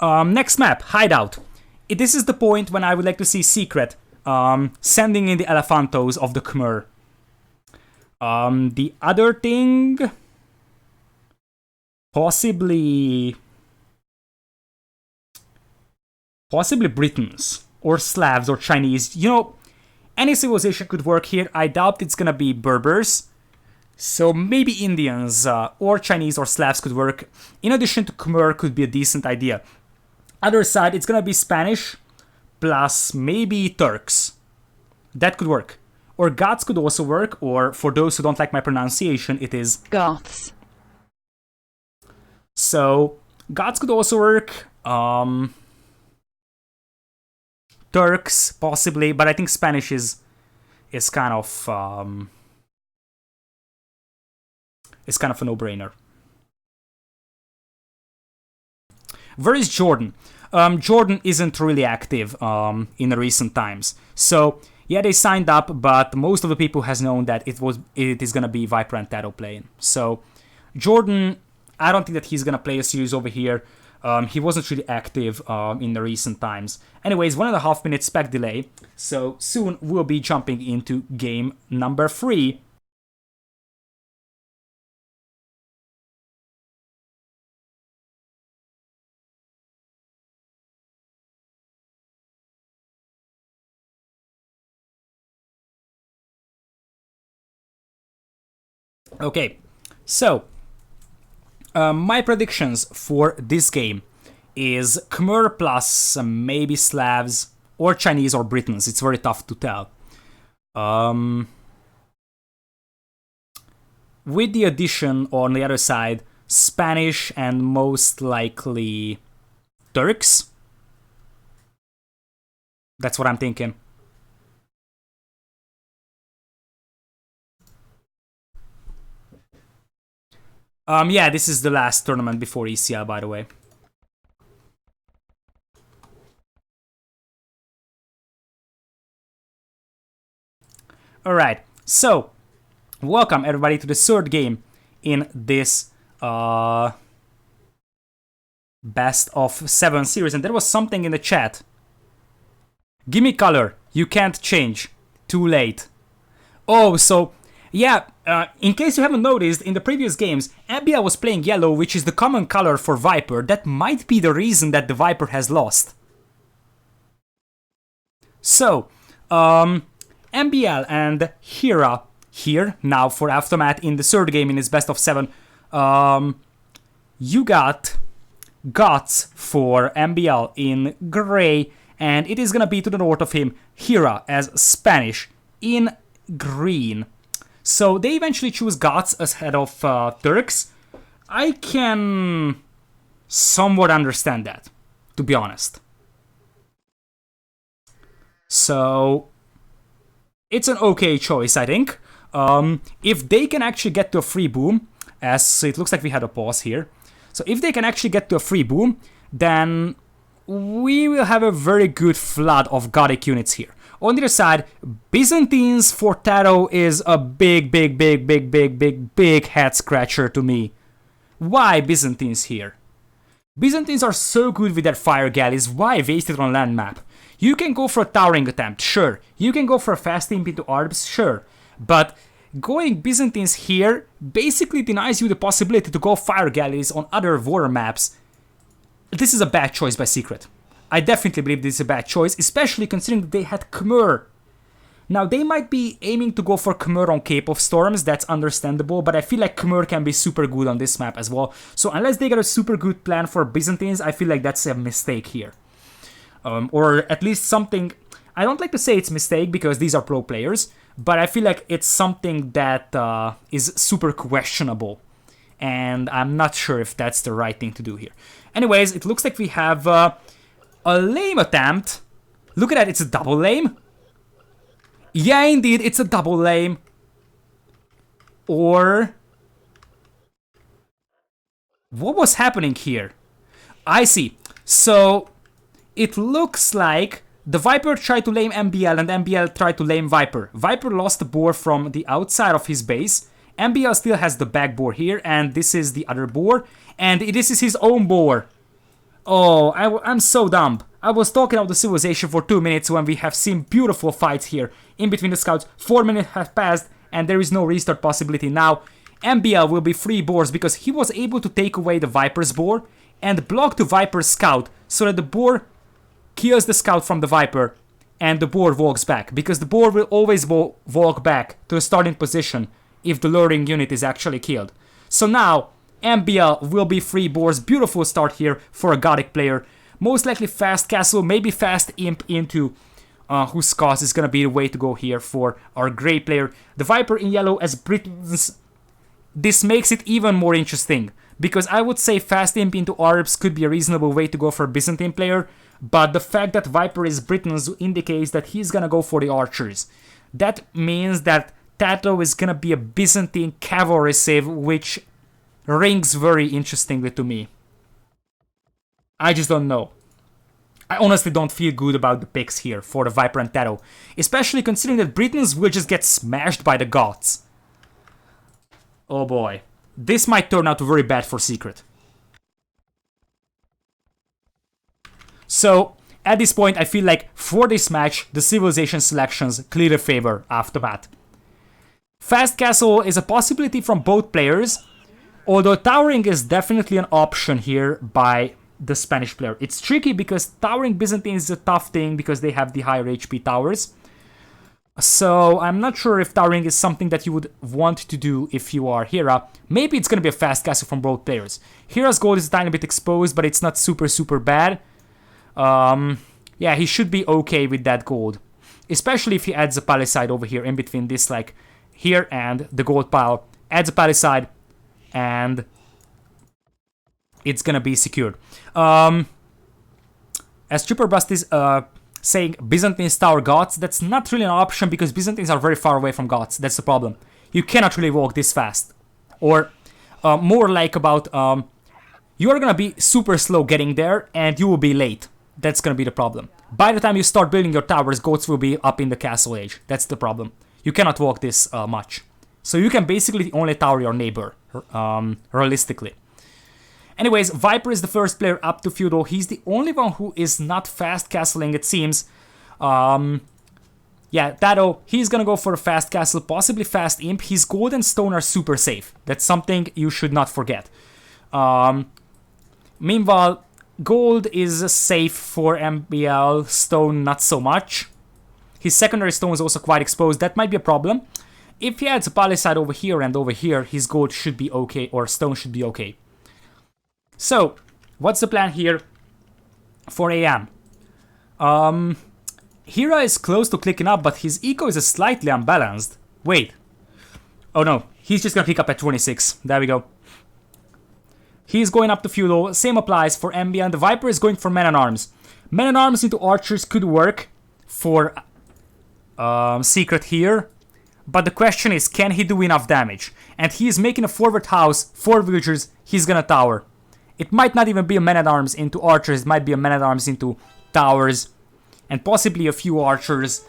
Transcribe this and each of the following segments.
Next map, Hideout. This is the point when I would like to see Secret sending in the Elephantos of the Khmer. The other thing... Possibly Britons, or Slavs, or Chinese. You know, any civilization could work here. I doubt it's gonna be Berbers. So maybe Indians, or Chinese, or Slavs could work. In addition to Khmer could be a decent idea. Other side, it's gonna be Spanish, plus maybe Turks. That could work. Or Goths could also work, or for those who don't like my pronunciation, it is Goths. So, Goths could also work. Turks, possibly, but I think Spanish is kind of a no-brainer. Where is Jordan? Jordan isn't really active in recent times. So, yeah, they signed up, but most of the people has known that it is gonna be Viper and TaToH playing. So, Jordan, I don't think that he's gonna play a series over here. He wasn't really active in the recent times. Anyways, 1.5 minute spec delay. So soon we'll be jumping into game number 3. Okay, so my predictions for this game is Khmer plus maybe Slavs or Chinese or Britons. It's very tough to tell. With the addition on the other side, Spanish and most likely Turks. That's what I'm thinking. Yeah, this is the last tournament before ECL, by the way. Alright, so, welcome everybody to the third game in this best of 7 series. And there was something in the chat. Gimme color, you can't change. Too late. Oh, so... yeah, in case you haven't noticed, in the previous games, MBL was playing yellow, which is the common color for Viper. That might be the reason that the Viper has lost. So, MBL and Hira here now for Aftermath in the third game in his best of 7. You got Guts for MBL in gray, and it is gonna be to the north of him, Hira as Spanish in green. So they eventually choose Goths ahead of Turks. I can somewhat understand that, to be honest. So it's an okay choice, I think. If they can actually get to a free boom, as it looks like we had a pause here. So if they can actually get to a free boom, then we will have a very good flood of Gothic units here. On the other side, Byzantines for TaToH is a big head scratcher to me. Why Byzantines here? Byzantines are so good with their fire galleys, why waste it on land map? You can go for a towering attempt, sure. You can go for a fast imp into Arbs, sure. But going Byzantines here basically denies you the possibility to go fire galleys on other war maps. This is a bad choice by Secret. I definitely believe this is a bad choice, especially considering that they had Khmer. Now, they might be aiming to go for Khmer on Cape of Storms, that's understandable, but I feel like Khmer can be super good on this map as well. So unless they got a super good plan for Byzantines, I feel like that's a mistake here. Or at least something... I don't like to say it's a mistake because these are pro players, but I feel like it's something that is super questionable. And I'm not sure if that's the right thing to do here. Anyways, it looks like we have... a lame attempt. Look at that, it's a double lame. Yeah, indeed, it's a double lame. Or... what was happening here? I see. So, it looks like the Viper tried to lame MBL and MBL tried to lame Viper. Viper lost the boar from the outside of his base. MBL still has the back boar here, and this is the other boar. And this is his own boar. Oh, I'm so dumb. I was talking about the civilization for 2 minutes when we have seen beautiful fights here in between the scouts. 4 minutes have passed and there is no restart possibility now. MBL will be free boars because he was able to take away the Viper's boar and block the Viper's scout so that the boar kills the scout from the Viper and the boar walks back, because the boar will always walk back to the starting position if the luring unit is actually killed. So now MBL will be free boars. Beautiful start here for a Gothic player. Most likely fast castle, maybe fast imp into whose cause is gonna be the way to go here for our grey player. The Viper in yellow as Britons. This makes it even more interesting, because I would say fast imp into Arabs could be a reasonable way to go for a Byzantine player, but the fact that Viper is Britons indicates that he's gonna go for the archers. That means that TaToH is gonna be a Byzantine cavalry civ, which rings very interestingly to me. I just don't know. I honestly don't feel good about the picks here for the Viper and TaToH, especially considering that Britons will just get smashed by the Goths. Oh boy. This might turn out very bad for Secret. So, at this point, I feel like for this match, the civilization selections clear the favor after that. Fast castle is a possibility from both players, although towering is definitely an option here by the Spanish player. It's tricky because towering Byzantine is a tough thing because they have the higher HP towers. So I'm not sure if towering is something that you would want to do if you are Hera. Maybe it's going to be a fast castle from both players. Hera's gold is a tiny bit exposed, but it's not super bad. Yeah, he should be okay with that gold. Especially if he adds a palisade over here in between this, like here and the gold pile. Adds a palisade and it's gonna be secured. As Tripperbust is saying Byzantines tower Goths, that's not really an option because Byzantines are very far away from Goths. That's the problem. You cannot really walk this fast. Or more like about you are gonna be super slow getting there and you will be late. That's gonna be the problem. By the time you start building your towers, goats will be up in the castle age. That's the problem. You cannot walk this much. So you can basically only tower your neighbor, realistically. Anyways, Viper is the first player up to feudal. He's the only one who is not fast castling, it seems. Yeah, TaToH, he's gonna go for a fast castle, possibly fast imp. His gold and stone are super safe. That's something you should not forget. Meanwhile, gold is safe for MBL, stone not so much. His secondary stone is also quite exposed. That might be a problem. If he adds a palisade over here and over here, his gold should be okay, or stone should be okay. So, what's the plan here for AM? Hera is close to clicking up, but his eco is slightly unbalanced. Wait. Oh no, he's just gonna click up at 26. There we go. He's going up to feudal. Same applies for MB, and the Viper is going for men-at-arms. Men-at-arms into archers could work for Secret here. But the question is, can he do enough damage? And he is making a forward house, 4 villagers, he's gonna tower. It might not even be a man-at-arms into archers, it might be a man-at-arms into towers. And possibly a few archers.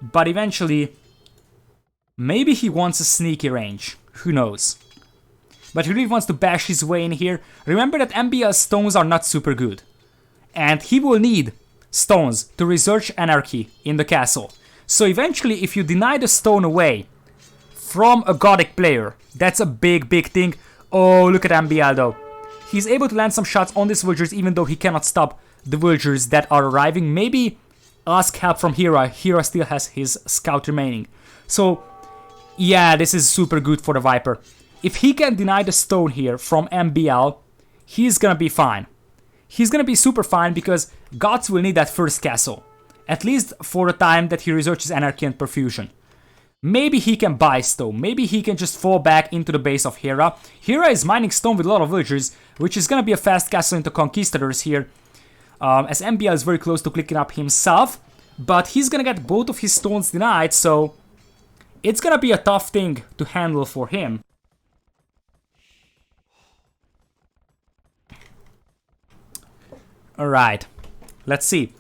But eventually, maybe he wants a sneaky range. Who knows? But he really wants to bash his way in here. Remember that MBL's stones are not super good. And he will need stones to research anarchy in the castle. So eventually, if you deny the stone away from a Gothic player, that's a big thing. Oh, look at MBL though. He's able to land some shots on these villagers even though he cannot stop the villagers that are arriving. Maybe ask help from Hera. Hera still has his scout remaining. So, yeah, this is super good for the Viper. If he can deny the stone here from MBL, he's gonna be fine. He's gonna be super fine because Goths will need that first castle. At least for the time that he researches anarchy and perfusion. Maybe he can buy stone. Maybe he can just fall back into the base of Hera. Hera is mining stone with a lot of villagers, which is gonna be a fast castle into conquistadors here. As MBL is very close to clicking up himself. But he's gonna get both of his stones denied, so it's gonna be a tough thing to handle for him. Alright, let's see.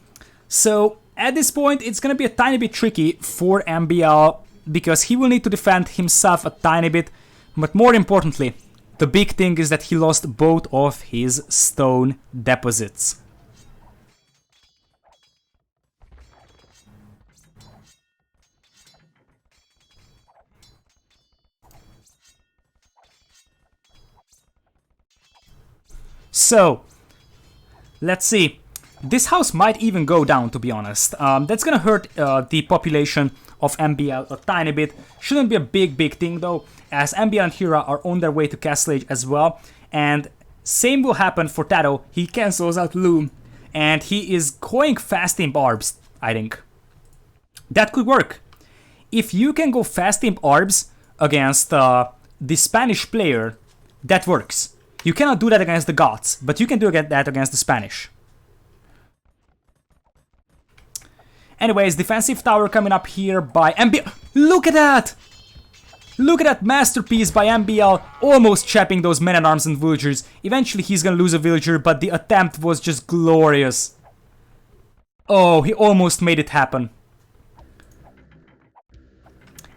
So, at this point, it's gonna be a tiny bit tricky for MBL because he will need to defend himself a tiny bit, but more importantly, The big thing is that he lost both of his stone deposits. So, let's see. This house might even go down, to be honest. That's gonna hurt the population of MBL a tiny bit. Shouldn't be a big thing though, as MBL and Hira are on their way to Castle Age as well. And same will happen for TaToH. He cancels out Loom, and he is going fast imp Arbs, I think. That could work. If you can go fast imp Arbs against the Spanish player, that works. You cannot do that against the Goths, but you can do that against the Spanish. Anyways, defensive tower coming up here by MBL. Look at that! Look at that masterpiece by MBL, almost trapping those men-at-arms and villagers. Eventually he's gonna lose a villager, but the attempt was just glorious. Oh, he almost made it happen.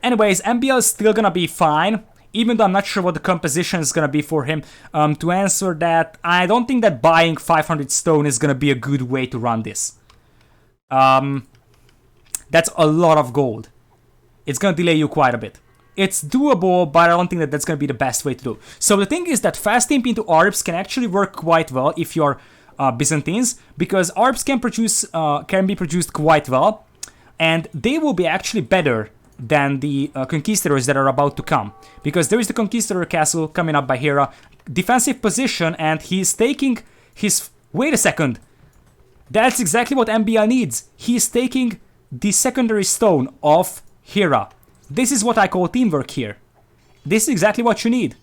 Anyways, MBL is still gonna be fine, even though I'm not sure what the composition is gonna be for him. To answer that, I don't think that buying 500 stone is gonna be a good way to run this. That's a lot of gold. It's gonna delay you quite a bit. It's doable, but I don't think that that's gonna be the best way to do. So the thing is that fast imp into Arbs can actually work quite well if you're Byzantines, because Arbs can be produced quite well, and they will be actually better than the conquistadors that are about to come, because there is the conquistador castle coming up by Hera, defensive position, and he's taking his... Wait a second, that's exactly what MBL needs. He's taking the secondary stone of Hera. This is what I call teamwork here. This is exactly what you need.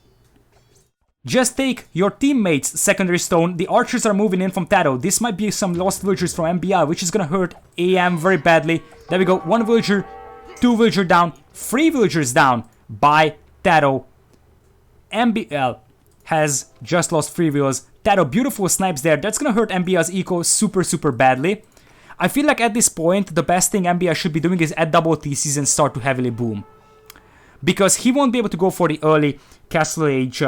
Just take your teammates' secondary stone. The archers are moving in from TaToH. This might be some lost villagers from MBL, which is gonna hurt AM very badly. There we go, 1 villager, 2 villager down, 3 villagers down by TaToH. MBL has just lost 3 villas. TaToH, beautiful snipes there. That's gonna hurt MBL's eco super badly. I feel like at this point, the best thing MBL should be doing is add double TCs and start to heavily boom. Because he won't be able to go for the early Castle Age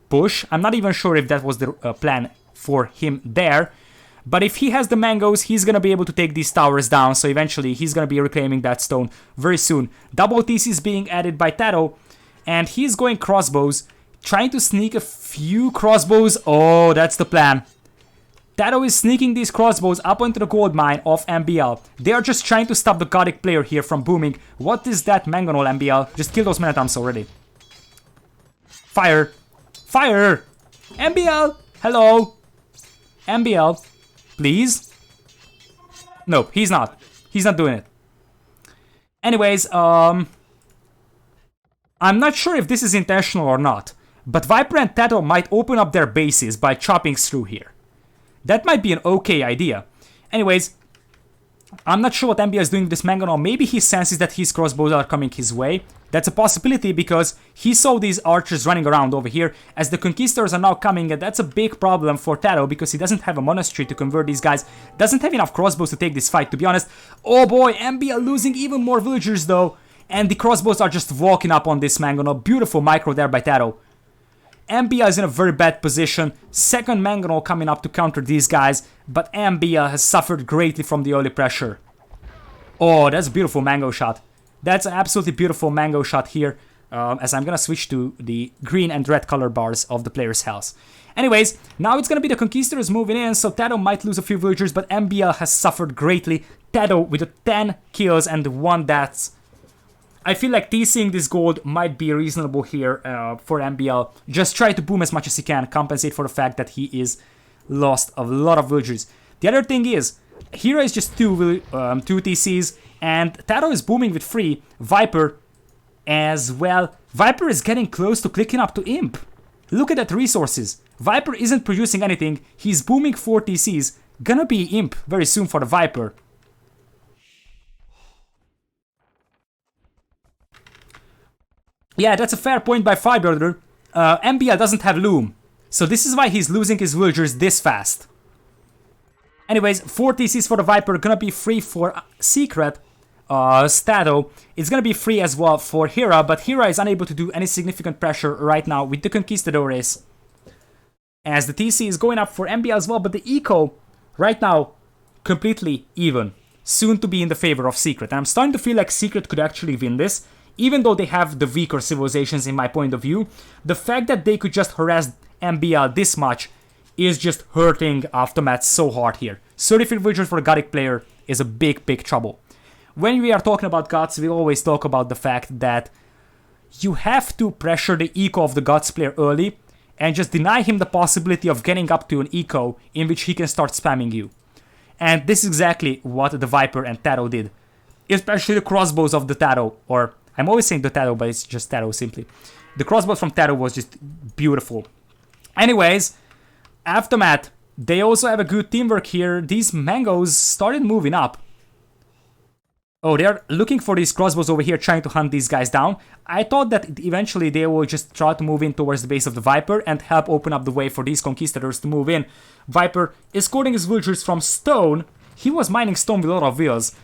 push. I'm not even sure if that was the plan for him there. But if he has the mangoes, he's gonna be able to take these towers down. So eventually, he's gonna be reclaiming that stone very soon. Double TCs being added by TaToH. And he's going crossbows. Trying to sneak a few crossbows. Oh, that's the plan. TaToH is sneaking these crossbows up onto the gold mine of MBL. They are just trying to stop the Gothic player here from booming. What is that mangonel, MBL? Just kill those men-at-arms already. Fire! Fire! MBL! Hello! MBL, please? No, he's not. He's not doing it. Anyways, I'm not sure if this is intentional or not, but Viper and TaToH might open up their bases by chopping through here. That might be an okay idea. Anyways, I'm not sure what MBL is doing with this mangonel. Maybe he senses that his crossbows are coming his way. That's a possibility because he saw these archers running around over here as the conquistadors are now coming, and that's a big problem for TaToH because he doesn't have a monastery to convert these guys. Doesn't have enough crossbows to take this fight, to be honest. Oh boy, MBL losing even more villagers though. And the crossbows are just walking up on this mangonel. Beautiful micro there by TaToH. MBL is in a very bad position. Second mangonel coming up to counter these guys, but MBL has suffered greatly from the early pressure. Oh, that's a beautiful mango shot. That's an absolutely beautiful mango shot here, as I'm gonna switch to the green and red color bars of the player's house. Anyways, now it's gonna be the conquistadors moving in, so TaToH might lose a few villagers, but MBL has suffered greatly. TaToH with 10 kills and 1 deaths. I feel like TCing this gold might be reasonable here for MBL. Just try to boom as much as he can, compensate for the fact that he is lost a lot of villagers. The other thing is, Hera is just 2 TCs, and TaToH is booming with 3. Viper as well. Viper is getting close to clicking up to Imp. Look at that resources. Viper isn't producing anything. He's booming 4 TCs. Gonna be Imp very soon for the Viper. Yeah, that's a fair point by Firebrother. MBL doesn't have Loom, so this is why he's losing his villagers this fast. Anyways, 4 TCs for the Viper, gonna be free for Secret. TaToH, it's gonna be free as well for Hera, but Hera is unable to do any significant pressure right now with the Conquistadores, as the TC is going up for MBL as well, but the eco right now completely even, soon to be in the favor of Secret. And I'm starting to feel like Secret could actually win this, even though they have the weaker civilizations in my point of view. The fact that they could just harass MBL this much is just hurting Aftermath so hard here. 33 villagers for a Gothic player is a big trouble. When we are talking about Gods, we always talk about the fact that you have to pressure the eco of the Gods player early and just deny him the possibility of getting up to an eco in which he can start spamming you. And this is exactly what the Viper and TaToH did. Especially the crossbows of the TaToH, or I'm always saying the TaToH, but it's just TaToH simply. The crossbows from TaToH was just beautiful. Anyways, Aftermath, they also have a good teamwork here. These mangoes started moving up. Oh, they're looking for these crossbows over here, trying to hunt these guys down. I thought that eventually they will just try to move in towards the base of the Viper and help open up the way for these conquistadors to move in. Viper is escorting his villagers from stone. He was mining stone with a lot of wheels.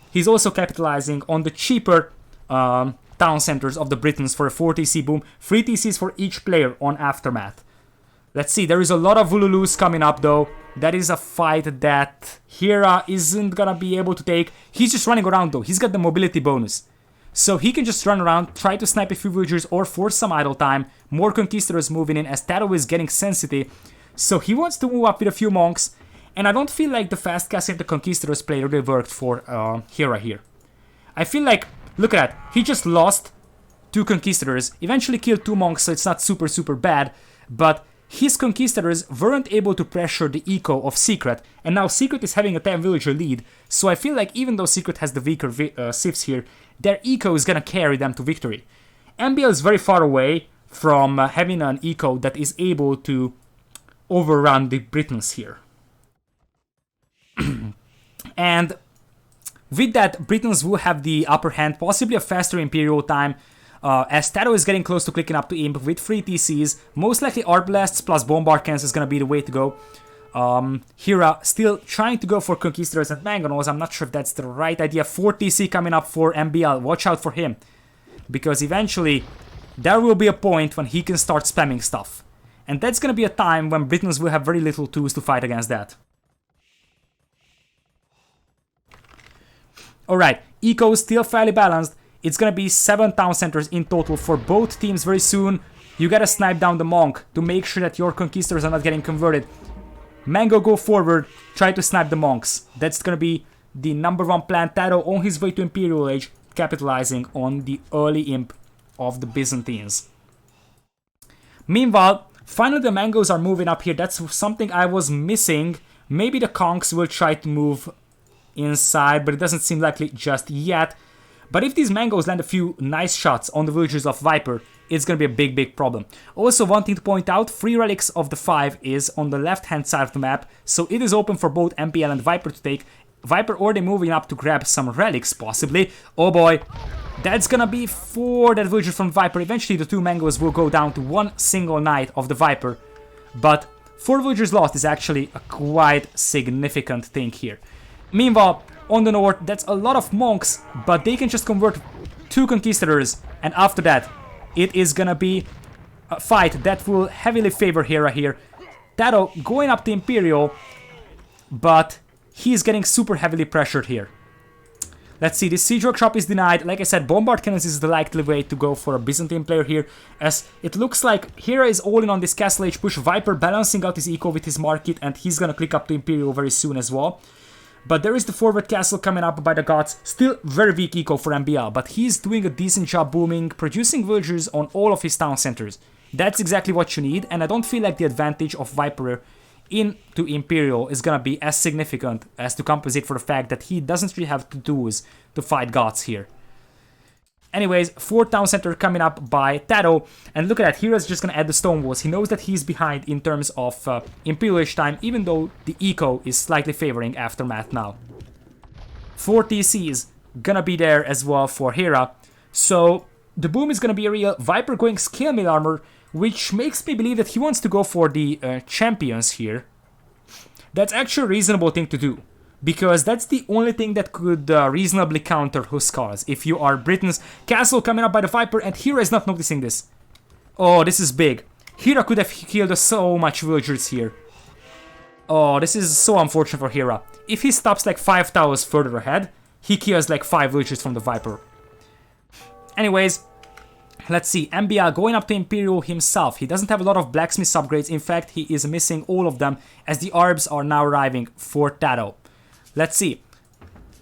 He's also capitalizing on the cheaper town centers of the Britons for a 4 TC boom. 3 TCs for each player on Aftermath. Let's see, there is a lot of Ululus coming up though. That is a fight that Hera isn't gonna be able to take. He's just running around though. He's got the mobility bonus. So he can just run around, try to snipe a few villagers or force some idle time. More conquistadors moving in as TaToH is getting sensitive. So he wants to move up with a few monks. And I don't feel like the fast casting the conquistadors play really worked for Hera here. I feel like, look at that, he just lost 2 conquistadors. Eventually killed 2 monks, so it's not super bad. But his conquistadors weren't able to pressure the eco of Secret, and now Secret is having a 10 villager lead, so I feel like even though Secret has the weaker civs here, their eco is gonna carry them to victory. MBL is very far away from having an eco that is able to overrun the Britons here. And with that, Britons will have the upper hand, possibly a faster Imperial time, as TaToH is getting close to clicking up to Imp with 3 TCs. Most likely Art Blasts plus Bombard Cannons is going to be the way to go. Hera still trying to go for Conquistadors and Mangonels. I'm not sure if that's the right idea. 4 TC coming up for MBL. Watch out for him, because eventually there will be a point when he can start spamming stuff. And that's going to be a time when Britons will have very little tools to fight against that. Alright, eco is still fairly balanced. It's gonna be 7 town centers in total for both teams very soon. You gotta snipe down the monk to make sure that your conquistadors are not getting converted. Mango, go forward, try to snipe the monks. That's gonna be the #1 plan. TaToH on his way to Imperial Age, capitalizing on the early imp of the Byzantines. Meanwhile, finally the mangoes are moving up here. That's something I was missing. Maybe the conks will try to move inside, but it doesn't seem likely just yet. But if these mangoes land a few nice shots on the villagers of Viper, it's gonna be a big problem. Also, one thing to point out, 3 relics of the 5 is on the left hand side of the map, so it is open for both MPL and Viper to take. Viper already moving up to grab some relics, possibly. Oh boy, that's gonna be 4 dead villagers from Viper. Eventually the 2 mangoes will go down to 1 single knight of the Viper, but 4 villagers lost is actually a quite significant thing here. Meanwhile, on the north, that's a lot of monks, but they can just convert 2 conquistadors, and after that, it is gonna be a fight that will heavily favor Hera here. TaToH going up to Imperial, but he's getting super heavily pressured here. Let's see, this siege workshop is denied. Like I said, bombard cannons is the likely way to go for a Byzantine player here, as it looks like Hera is all in on this castle age push. Viper balancing out his eco with his market, and he's gonna click up to Imperial very soon as well. But there is the forward castle coming up by the gods. Still very weak eco for MBL, but he's doing a decent job booming, producing villagers on all of his town centers. That's exactly what you need, and I don't feel like the advantage of Viper into Imperial is gonna be as significant as to compensate for the fact that he doesn't really have the tools to fight gods here. Anyways, 4th town center coming up by TaToH, and look at that, Hera's just gonna add the stone walls. He knows that he's behind in terms of Imperial Age time, even though the eco is slightly favoring Aftermath now. 4 TCs gonna be there as well for Hera, so the boom is gonna be real. Viper going scale mail armor, which makes me believe that he wants to go for the champions here. That's actually a reasonable thing to do. because that's the only thing that could reasonably counter Huskars. If you are Britain's castle coming up by the Viper, and Hira is not noticing this. Oh, this is big. Hira could have killed so much villagers here. Oh, this is so unfortunate for Hira. If he stops like 5 towers further ahead, he kills like 5 villagers from the Viper. Anyways, let's see. MBL going up to Imperial himself. He doesn't have a lot of blacksmith upgrades. In fact, he is missing all of them as the Arbs are now arriving for TaToH. Let's see.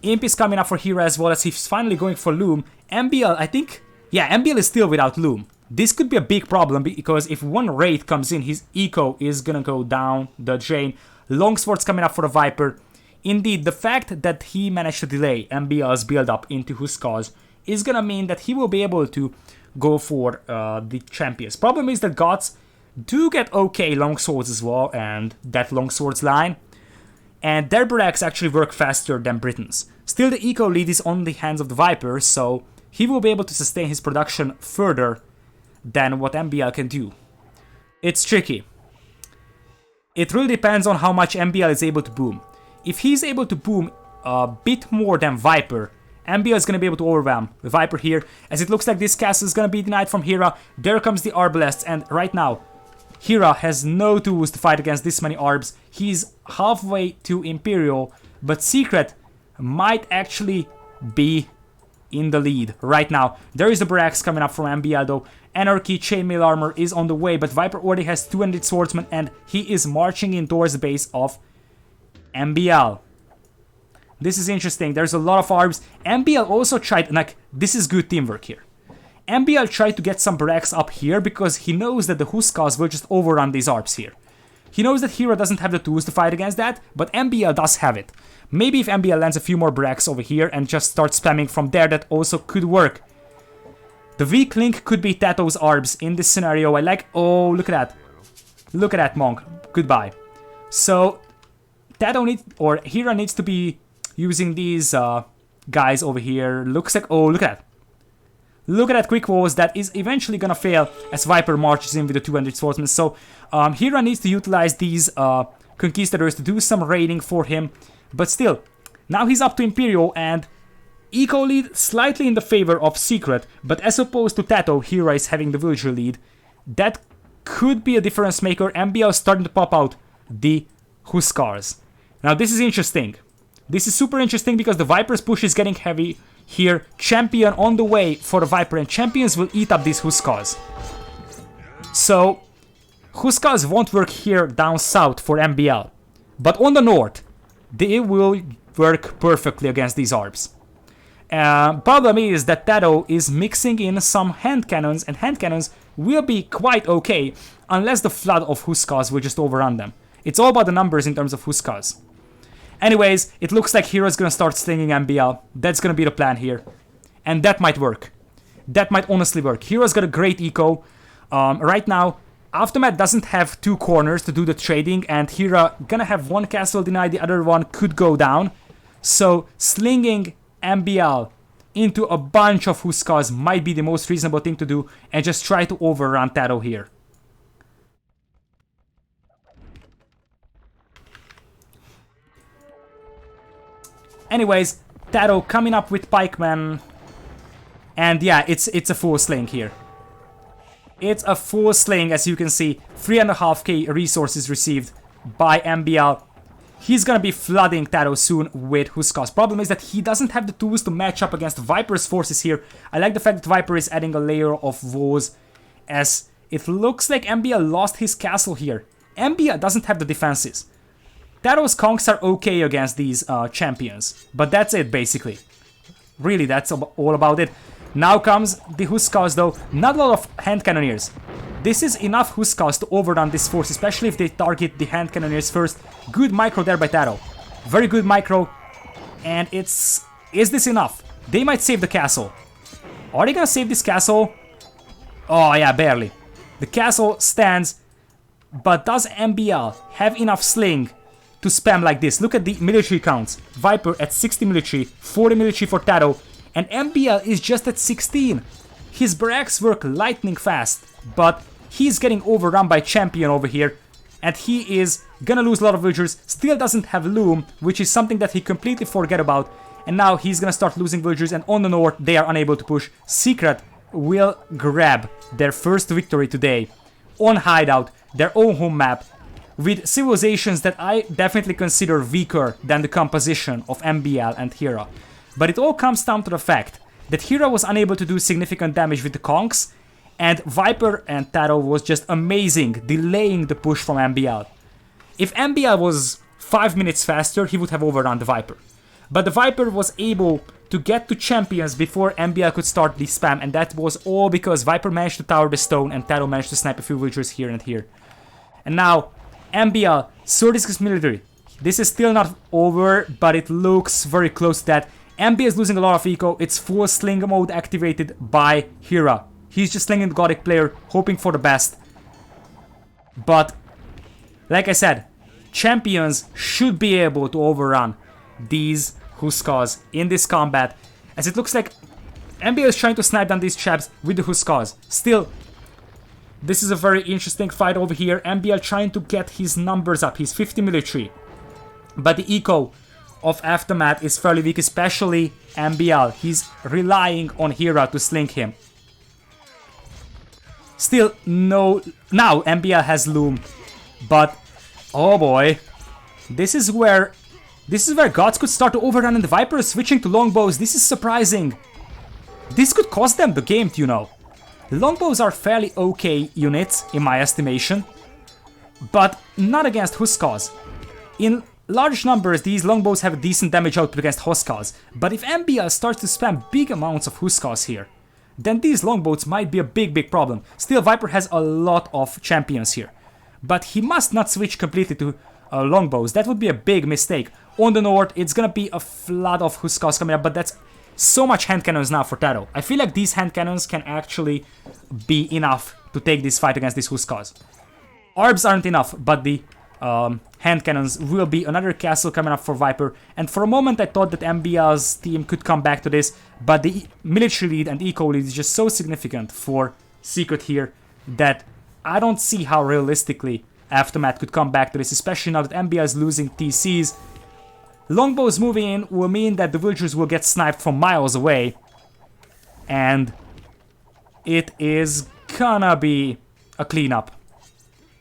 Imp is coming up for Hira as well as he's finally going for Loom. MBL, I think... Yeah, MBL is still without Loom. This could be a big problem because if one raid comes in, his eco is gonna go down the drain. Longsword's coming up for the Viper. Indeed, the fact that he managed to delay MBL's build-up into Huskars is gonna mean that he will be able to go for the champions. Problem is that Goths do get okay longswords as well, and that longswords line. And their barracks actually work faster than Britain's. Still, the eco lead is on the hands of the Viper, so he will be able to sustain his production further than what MBL can do. It's tricky. It really depends on how much MBL is able to boom. If he's able to boom a bit more than Viper, MBL is going to be able to overwhelm the Viper here, as it looks like this castle is going to be denied from Hira. There comes the Arbalests, and right now, Hira has no tools to fight against this many Arbs. He's halfway to Imperial, but Secret might actually be in the lead right now. There is the barracks coming up from MBL though. Anarchy chainmail armor is on the way, but Viper already has 200 swordsmen and he is marching in towards the base of MBL. This is interesting. There's a lot of Arbs. MBL also tried, like, this is good teamwork here. MBL tried to get some barracks up here because he knows that the Huskars will just overrun these Arbs here. He knows that Hira doesn't have the tools to fight against that, but MBL does have it. Maybe if MBL lands a few more barracks over here and just starts spamming from there, that also could work. The weak link could be TaToH's Arbs in this scenario. I like... Oh, look at that. Look at that, Monk. Goodbye. So, TaToH needs... Or Hira needs to be using these guys over here. Looks like... Oh, look at that. Look at that quick walls. That is eventually gonna fail as Viper marches in with the 200 swordsmen. So, Hira needs to utilize these conquistadors to do some raiding for him. But still, now he's up to Imperial and... Eco lead slightly in the favor of Secret, but as opposed to TaToH, Hira is having the villager lead. That could be a difference maker. MBL starting to pop out the Huskars. Now this is interesting. This is super interesting because the Viper's push is getting heavy here. Champion on the way for the Viper, and champions will eat up these Huskars. So, Huskars won't work here down south for MBL. But on the north, they will work perfectly against these Arbs. Problem is that TaToH is mixing in some hand cannons, and hand cannons will be quite okay unless the flood of Huskars will just overrun them. It's all about the numbers in terms of Huskars. Anyways, it looks like Hira's gonna start slinging MBL. That's gonna be the plan here. And that might work. That might honestly work. Hira's got a great eco. Right now, Aftermath doesn't have two corners to do the trading, and Hira gonna have one castle denied, the other one could go down. So, slinging MBL into a bunch of Huskars might be the most reasonable thing to do, and just try to overrun TaToH here. Anyways, TaToH coming up with pikemen, and yeah, it's a full sling here. It's a full sling, as you can see. 3.5k resources received by MBL. He's gonna be flooding TaToH soon with Huskars. Problem is that he doesn't have the tools to match up against Viper's forces here. I like the fact that Viper is adding a layer of walls, as it looks like MBL lost his castle here. MBL doesn't have the defenses. TaToH's conks are okay against these champions, but that's it basically. Really, that's all about it. Now comes the Huskars though. Not a lot of hand cannoneers. This is enough Huskars to overrun this force, especially if they target the hand cannoneers first. Good micro there by TaToH. Very good micro. And it's... Is this enough? They might save the castle. Are they gonna save this castle? Oh yeah, barely. The castle stands, but does MBL have enough sling to spam like this? Look at the military counts. Viper at 60 military, 40 military for TaToH, and MBL is just at 16. His barracks work lightning fast, but he's getting overrun by champion over here, and he is Gonna lose a lot of villagers. Still doesn't have Loom, which is something that he completely forget about. And now he's gonna start losing villagers, and on the north they are unable to push. Secret will grab their first victory today on Hideout, their own home map, with civilizations that I definitely consider weaker than the composition of MBL and Hera. But it all comes down to the fact that Hera was unable to do significant damage with the conks, and Viper+TaToH was just amazing, delaying the push from MBL. If MBL was 5 minutes faster, he would have overrun the Viper. But the Viper was able to get to champions before MBL could start the spam, and that was all because Viper managed to tower the stone and TaToH managed to snipe a few villagers here and here. And now, MBL, 36 military. This is still not over, but it looks very close to that. MBL is losing a lot of eco. It's full sling mode activated by Hera. He's just slinging the Gothic player, hoping for the best. But, like I said, champions should be able to overrun these Huskas in this combat, as it looks like MBL is trying to snipe down these chaps with the Huskas. Still, this is a very interesting fight over here. MBL trying to get his numbers up. He's 50 military. But the eco of Aftermath is fairly weak, especially MBL. He's relying on Hera to sling him. Still, no... Now MBL has Loom. But, oh boy. This is where gods could start to overrun, and the Viper is switching to longbows. This is surprising. This could cost them the game, you know. Longbows are fairly okay units, in my estimation. But not against Huskas. In large numbers, these longbows have a decent damage output against Huskas. But if MBL starts to spam big amounts of Huskas here, then these longbows might be a big problem. Still, Viper has a lot of champions here. But he must not switch completely to longbows. That would be a big mistake. On the north, it's gonna be a flood of Huskas coming up, but that's so much hand cannons now for TaToH. I feel like these hand cannons can actually be enough to take this fight against these Huskas. Orbs aren't enough, but the hand cannons will be another castle coming up for Viper. And for a moment I thought that MBL's team could come back to this, but the military lead and eco lead is just so significant for Secret here that I don't see how realistically Aftermath could come back to this, especially now that MBL is losing TCs. Longbows moving in will mean that the villagers will get sniped from miles away. And it is gonna be a cleanup.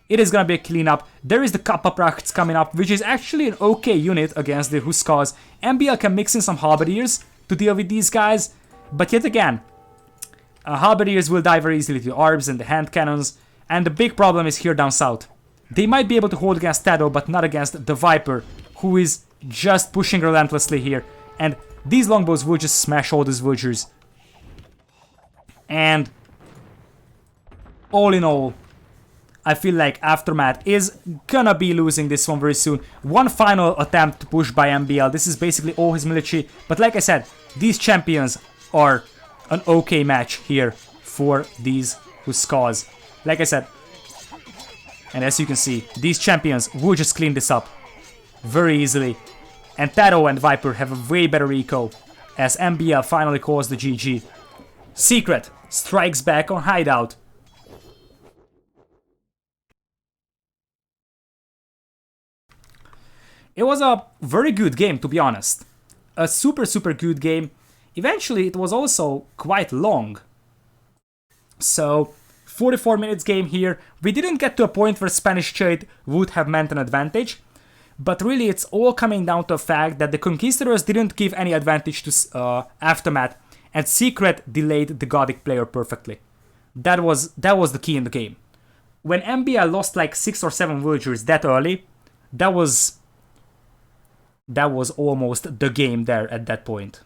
It is gonna be a cleanup. There is the Kappa-Prachts coming up, which is actually an okay unit against the Huskas. MBL can mix in some Halberdiers to deal with these guys. But yet again, Halberdiers will die very easily to the Orbs and the hand cannons. And the big problem is here down south. They might be able to hold against TaToH, but not against the Viper, who is just pushing relentlessly here. And these longbows will just smash all these villagers. And all in all, I feel like Aftermath is gonna be losing this one very soon. One final attempt to push by MBL. This is basically all his military. But like I said, these champions are an okay match here for these Huskas. Like I said, and as you can see, these champions will just clean this up very easily. And TaToH and Viper have a way better eco, as MBL finally calls the GG. Secret strikes back on Hideout. It was a very good game, to be honest. A super good game. Eventually, it was also quite long. So, 44 minutes game here. We didn't get to a point where Spanish trade would have meant an advantage. But really, it's all coming down to the fact that the Conquistadors didn't give any advantage to Aftermath, and Secret delayed the Gothic player perfectly. That was the key in the game. When MBL lost like 6 or 7 villagers that early, that was almost the game there at that point.